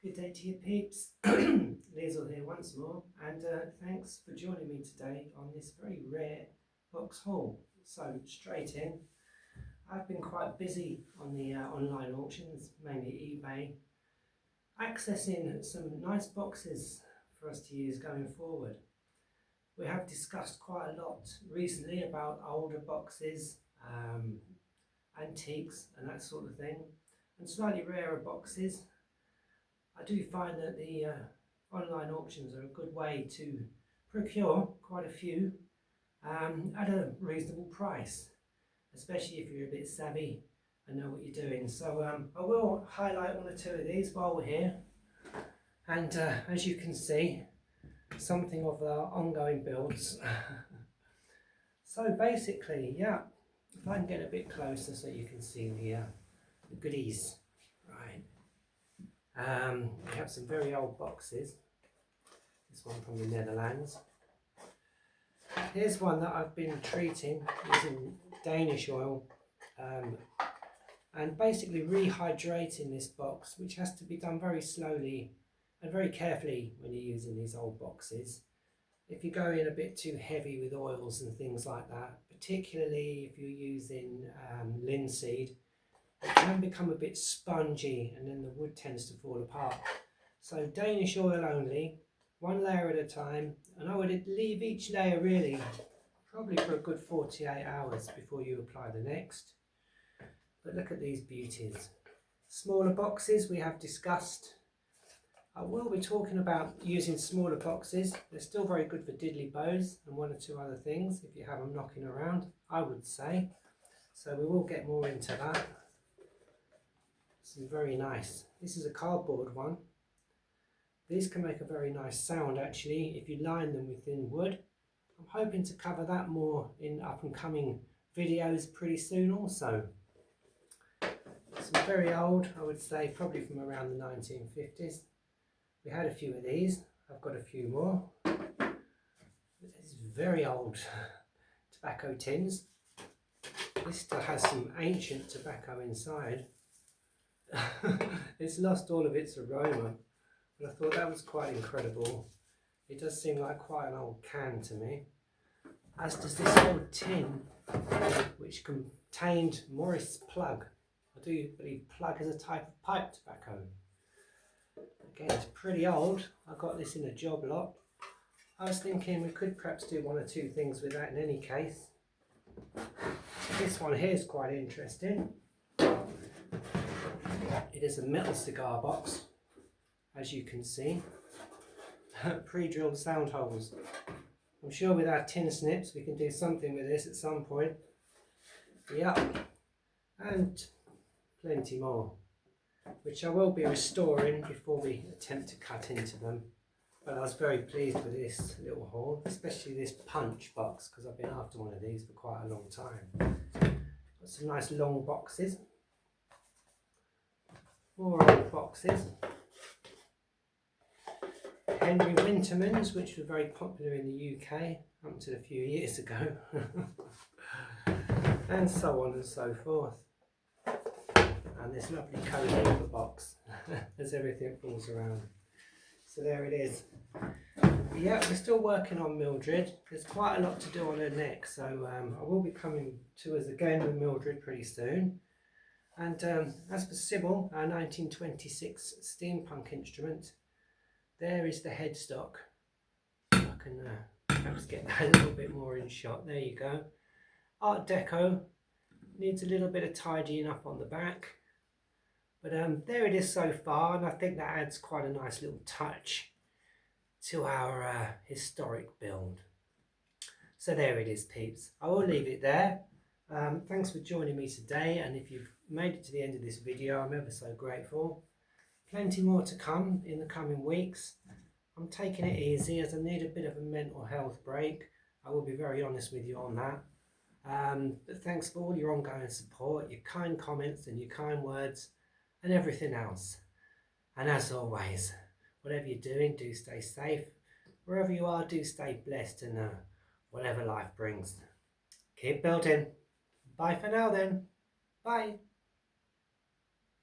Good day to you peeps. Liesl here once more, and thanks for joining me today on this very rare box haul. So straight in, I've been quite busy on the online auctions, mainly eBay, accessing some nice boxes for us to use going forward. We have discussed quite a lot recently about older boxes, antiques and that sort of thing, and slightly rarer boxes. I do find that the online auctions are a good way to procure quite a few at a reasonable price, especially if you're a bit savvy and know what you're doing. So I will highlight one or two of these while we're here, and as you can see, something of our ongoing builds. So basically, yeah, if I can get a bit closer so you can see the goodies. Right. We have some very old boxes. This one from the Netherlands. Here's one that I've been treating using Danish oil and basically rehydrating this box, which has to be done very slowly and very carefully when you're using these old boxes. If you go in a bit too heavy with oils and things like that, particularly if you're using linseed, it can become a bit spongy and then the wood tends to fall apart. So Danish oil only, one layer at a time, and I would leave each layer really probably for a good 48 hours before you apply the next. But look at these beauties. Smaller boxes we have discussed. I will be talking about using smaller boxes. They're still very good for diddly bows and one or two other things if you have them knocking around, I would say. So we will get more into that. Some very nice. This is a cardboard one. These can make a very nice sound actually if you line them with thin wood. I'm hoping to cover that more in up and coming videos pretty soon also. Some very old, I would say probably from around the 1950s. We had a few of these. I've got a few more. This is very old tobacco tins. This still has some ancient tobacco inside. It's lost all of its aroma, but I thought that was quite incredible. It does seem like quite an old can to me, as does this old tin which contained Morris plug. I do believe plug is a type of pipe tobacco. Again, it's pretty old. I got this in a job lot. I was thinking we could perhaps do one or two things with that in any case. This one here is quite interesting. It is a metal cigar box, as you can see. Pre-drilled sound holes. I'm sure with our tin snips we can do something with this at some point. Yep, and plenty more, which I will be restoring before we attempt to cut into them. But I was very pleased with this little haul, especially this punch box, because I've been after one of these for quite a long time. Got some nice long boxes. More old boxes. Henry Wintermans, which were very popular in the UK up until a few years ago. And so on and so forth. And this lovely code of the box as everything falls around. So there it is. But yeah, we're still working on Mildred. There's quite a lot to do on her neck, so I will be coming to us again with Mildred pretty soon. And as for Sybil, our 1926 steampunk instrument, there is the headstock. I can perhaps get that a little bit more in shot. There you go. Art Deco, needs a little bit of tidying up on the back. But there it is so far, and I think that adds quite a nice little touch to our historic build. So there it is, peeps. I will leave it there. Thanks for joining me today, and if you've made it to the end of this video, I'm ever so grateful. Plenty more to come in the coming weeks. I'm taking it easy as I need a bit of a mental health break. I will be very honest with you on that. But thanks for all your ongoing support, your kind comments and your kind words and everything else. And as always, whatever you're doing, do stay safe. Wherever you are, do stay blessed, and whatever life brings, keep building. Bye for now then. Bye.